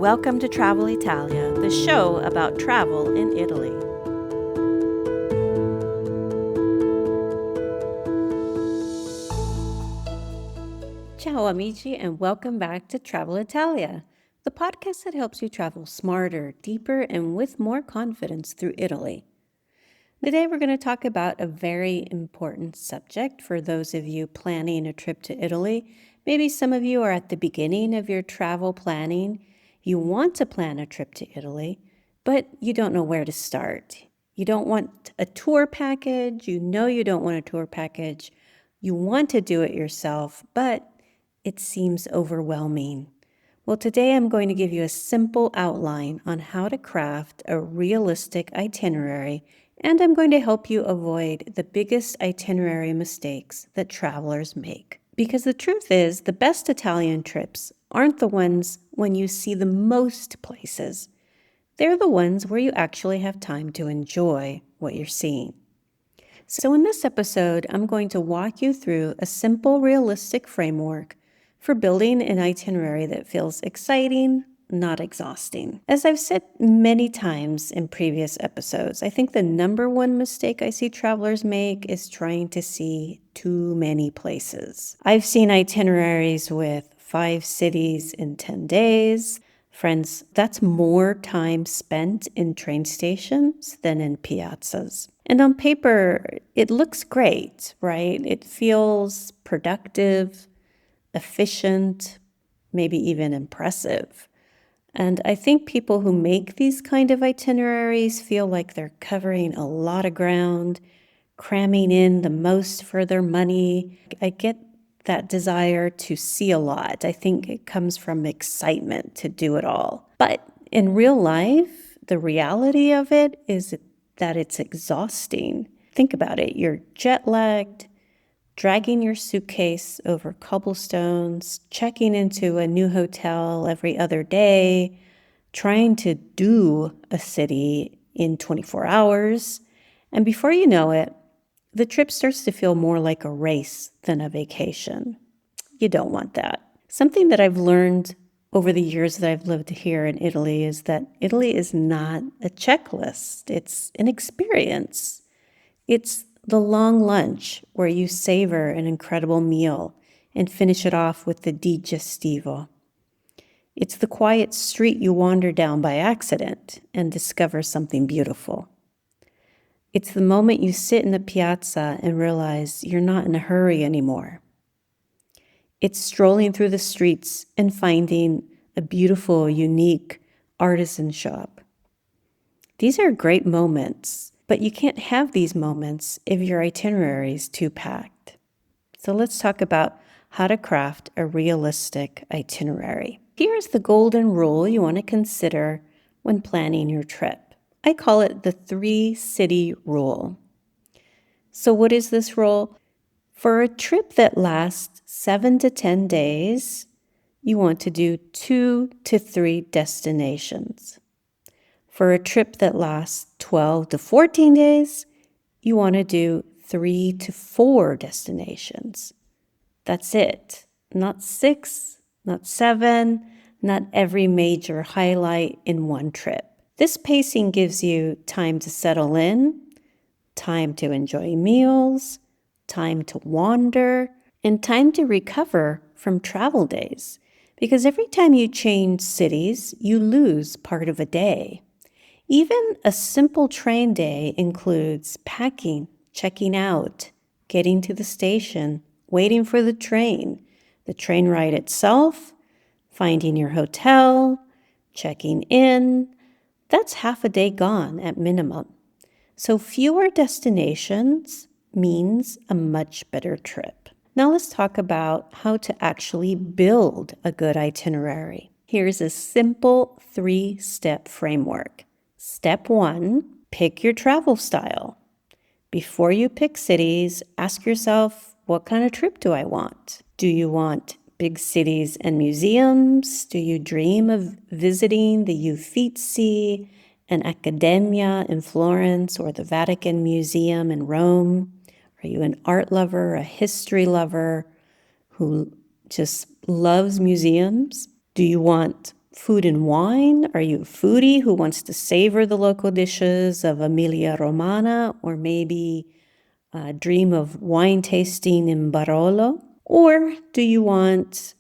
Welcome to Travel Italia, the show about travel in Italy. Ciao amici, and welcome back to Travel Italia, the podcast that helps you travel smarter, deeper, and with more confidence through Italy. Today we're going to talk about a very important subject for those of you planning a trip to Italy. Maybe some of you are at the beginning of your travel planning. You want to plan a trip to Italy, but you don't know where to start. You don't want a tour package. You know you don't want a tour package. You want to do it yourself, but it seems overwhelming. Well, today I'm going to give you a simple outline on how to craft a realistic itinerary, and I'm going to help you avoid the biggest itinerary mistakes that travelers make. Because the truth is, the best Italian trips aren't the ones when you see the most places. They're the ones where you actually have time to enjoy what you're seeing. So in this episode, I'm going to walk you through a simple, realistic framework for building an itinerary that feels exciting, not exhausting. As I've said many times in previous episodes, I think the number one mistake I see travelers make is trying to see too many places. I've seen itineraries with 5 cities in 10 days. Friends, that's more time spent in train stations than in piazzas. And on paper, it looks great, right? It feels productive, efficient, maybe even impressive. And I think people who make these kind of itineraries feel like they're covering a lot of ground, cramming in the most for their money. I get that desire to see a lot. I think it comes from excitement to do it all. But in real life, the reality of it is that it's exhausting. Think about it. You're jet lagged, dragging your suitcase over cobblestones, checking into a new hotel every other day, trying to do a city in 24 hours. And before you know it, the trip starts to feel more like a race than a vacation. You don't want that. Something that I've learned over the years that I've lived here in Italy is that Italy is not a checklist. It's an experience. It's the long lunch where you savor an incredible meal and finish it off with the digestivo. It's the quiet street you wander down by accident and discover something beautiful. It's the moment you sit in the piazza and realize you're not in a hurry anymore. It's strolling through the streets and finding a beautiful, unique artisan shop. These are great moments, but you can't have these moments if your itinerary is too packed. So let's talk about how to craft a realistic itinerary. Here's the golden rule you want to consider when planning your trip. I call it the 3-city rule. So what is this rule? For a trip that lasts 7 to 10 days, you want to do 2 to 3 destinations. For a trip that lasts 12 to 14 days, you want to do 3 to 4 destinations. That's it. Not 6, not 7, not every major highlight in one trip. This pacing gives you time to settle in, time to enjoy meals, time to wander, and time to recover from travel days. Because every time you change cities, you lose part of a day. Even a simple train day includes packing, checking out, getting to the station, waiting for the train ride itself, finding your hotel, checking in. That's half a day gone at minimum. So fewer destinations means a much better trip. Now let's talk about how to actually build a good itinerary. Here's a simple 3-step framework. Step 1, pick your travel style. Before you pick cities, ask yourself, what kind of trip do I want? Do you want big cities and museums? Do you dream of visiting the Uffizi, an Accademia in Florence, or the Vatican Museum in Rome? Are you an art lover, a history lover who just loves museums? Do you want food and wine? Are you a foodie who wants to savor the local dishes of Emilia Romagna, or maybe dream of wine tasting in Barolo? Or do you want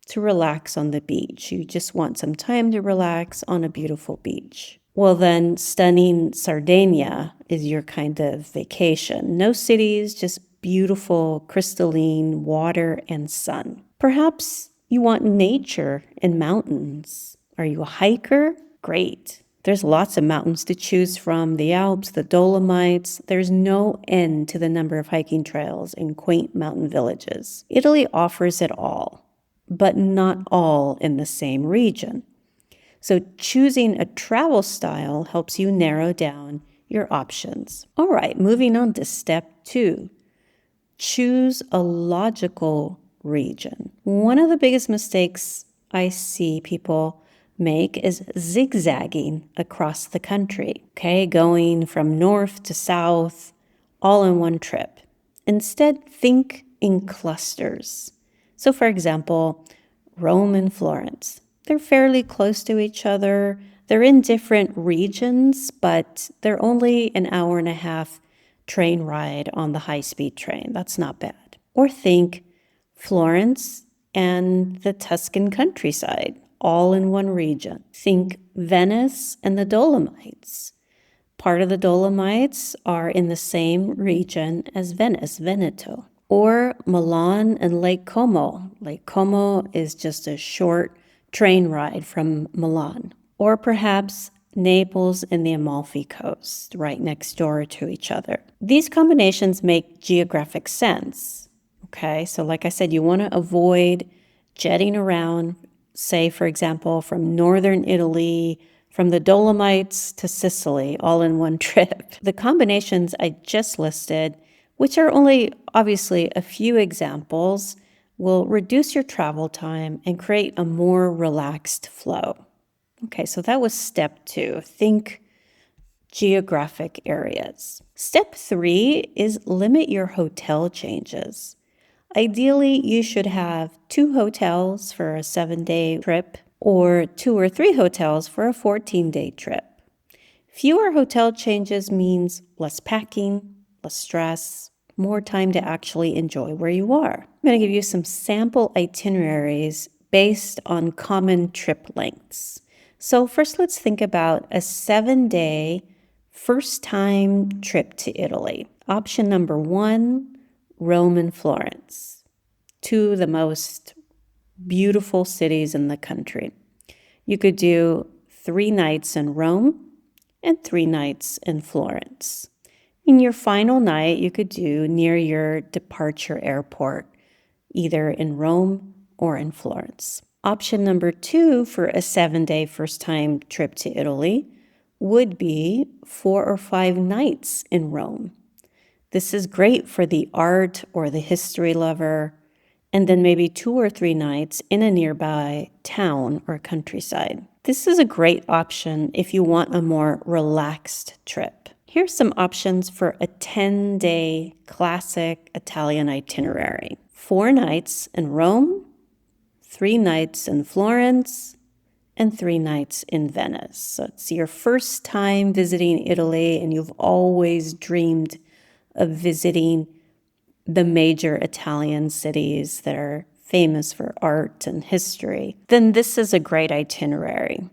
to relax on the beach? You just want some time to relax on a beautiful beach. Well, then stunning Sardinia is your kind of vacation. No cities, just beautiful, crystalline water and sun. Perhaps you want nature and mountains. Are you a hiker? Great. There's lots of mountains to choose from, the Alps, the Dolomites. There's no end to the number of hiking trails and quaint mountain villages. Italy offers it all, but not all in the same region. So choosing a travel style helps you narrow down your options. All right, moving on to step 2. Choose a logical region. One of the biggest mistakes I see people make is zigzagging across the country, okay? Going from north to south, all in one trip. Instead, think in clusters. So for example, Rome and Florence. They're fairly close to each other. They're in different regions, but they're only an hour and a half train ride on the high-speed train. That's not bad. Or think Florence and the Tuscan countryside, all in one region. Think Venice and the Dolomites. Part of the Dolomites are in the same region as Venice, Veneto. Or Milan and Lake Como. Lake Como is just a short train ride from Milan. Or perhaps Naples and the Amalfi Coast, right next door to each other. These combinations make geographic sense. Okay, so like I said, you want to avoid jetting around, say, for example, from northern Italy, from the Dolomites to Sicily, all in one trip. The combinations I just listed, which are only obviously a few examples, will reduce your travel time and create a more relaxed flow. Okay, so that was step 2. Think geographic areas. Step 3 is limit your hotel changes. Ideally, you should have 2 hotels for a 7-day trip or 2 or 3 hotels for a 14-day trip. Fewer hotel changes means less packing, less stress, more time to actually enjoy where you are. I'm going to give you some sample itineraries based on common trip lengths. So first, let's think about a 7-day first-time trip to Italy. Option number 1, Rome and Florence, 2 of the most beautiful cities in the country. You could do 3 nights in Rome and 3 nights in Florence. In your final night, you could do near your departure airport, either in Rome or in Florence. Option number 2 for a 7-day first-time trip to Italy would be 4 or 5 nights in Rome. This is great for the art or the history lover, and then maybe 2 or 3 nights in a nearby town or countryside. This is a great option if you want a more relaxed trip. Here's some options for a 10-day classic Italian itinerary. 4 nights in Rome, 3 nights in Florence, and 3 nights in Venice. So it's your first time visiting Italy and you've always dreamed of visiting the major Italian cities that are famous for art and history, then this is a great itinerary.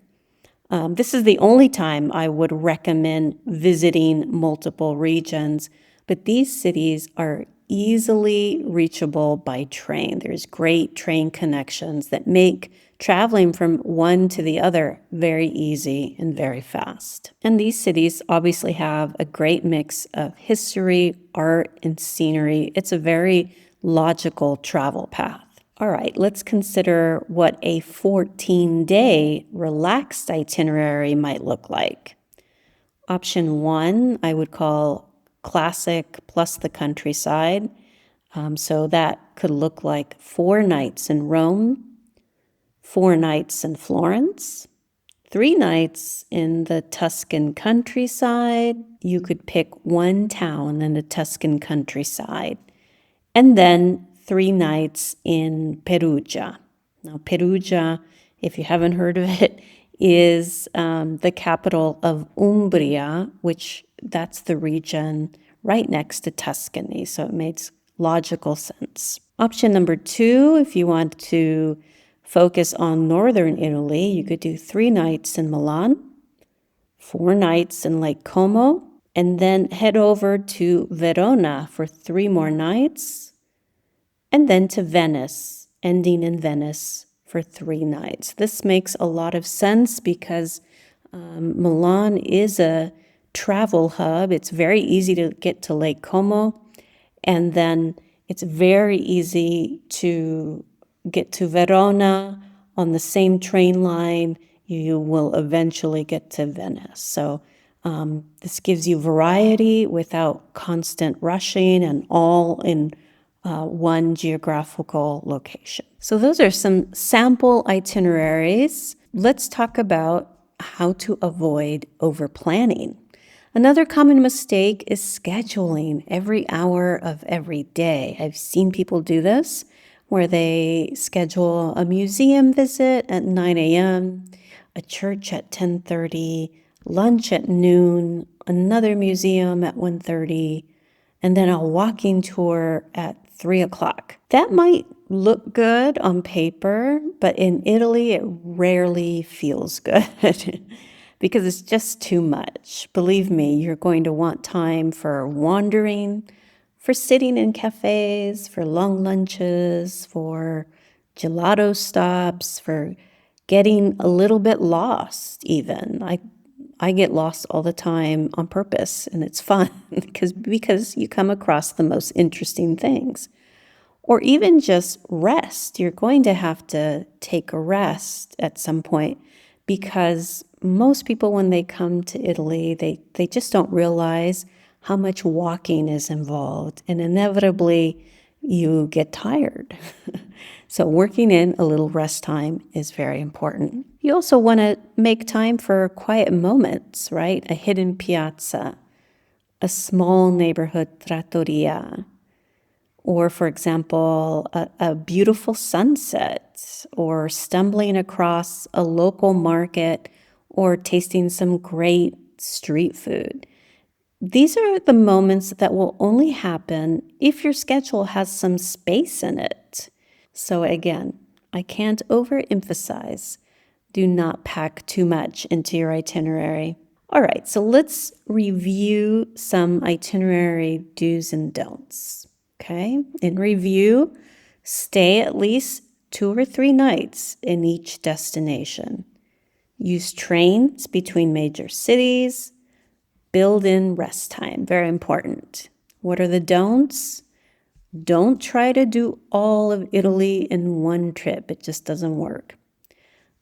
This is the only time I would recommend visiting multiple regions, but these cities are easily reachable by train. There's great train connections that make traveling from one to the other very easy and very fast. And these cities obviously have a great mix of history, art, and scenery. It's a very logical travel path. All right, let's consider what a 14-day relaxed itinerary might look like. Option 1, I would call classic plus the countryside. So that could look like 4 nights in Rome, 4 nights in Florence, 3 nights in the Tuscan countryside. You could pick 1 town in the Tuscan countryside, and then 3 nights in Perugia. Now, Perugia if you haven't heard of it, is the capital of Umbria, which that's the region right next to Tuscany. So it makes logical sense. Option number 2, if you want to focus on northern Italy, you could do 3 nights in Milan, 4 nights in Lake Como, and then head over to Verona for 3 more nights, and then to Venice, ending in Venice for 3 nights. This makes a lot of sense because Milan is a travel hub. It's very easy to get to Lake Como, and then it's very easy to get to Verona on the same train line. You will eventually get to Venice. So this gives you variety without constant rushing and all in one geographical location. So those are some sample itineraries. Let's talk about how to avoid overplanning. Another common mistake is scheduling every hour of every day. I've seen people do this where they schedule a museum visit at 9 a.m., a church at 10:30, lunch at noon, another museum at 1:30, and then a walking tour at 3 o'clock. That might look good on paper, but in Italy, it rarely feels good because it's just too much. Believe me, you're going to want time for wandering, for sitting in cafes, for long lunches, for gelato stops, for getting a little bit lost even. I get lost all the time on purpose, and it's fun because you come across the most interesting things. Or even just rest. You're going to have to take a rest at some point because most people, when they come to Italy, they just don't realize how much walking is involved, and inevitably you get tired. So working in a little rest time is very important. You also want to make time for quiet moments, right? A hidden piazza, a small neighborhood trattoria, or, for example, a beautiful sunset, or stumbling across a local market, or tasting some great street food. These are the moments that will only happen if your schedule has some space in it. So again, I can't overemphasize, do not pack too much into your itinerary. All right, so let's review some itinerary do's and don'ts. Okay, in review, stay at least 2 or 3 nights in each destination. Use trains between major cities. Build in rest time, very important. What are the don'ts? Don't try to do all of Italy in one trip. It just doesn't work.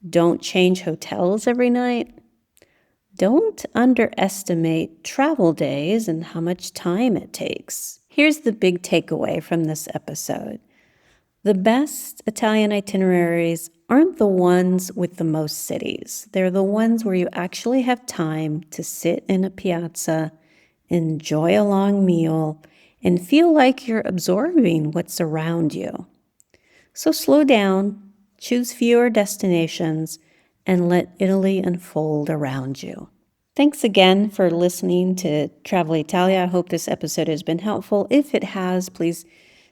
Don't change hotels every night. Don't underestimate travel days and how much time it takes. Here's the big takeaway from this episode. The best Italian itineraries aren't the ones with the most cities. They're the ones where you actually have time to sit in a piazza, enjoy a long meal, and feel like you're absorbing what's around you. So slow down, choose fewer destinations, and let Italy unfold around you. Thanks again for listening to Travel Italia. I hope this episode has been helpful. If it has, please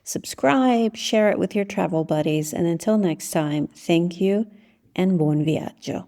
subscribe, share it with your travel buddies, and until next time, thank you and buon viaggio.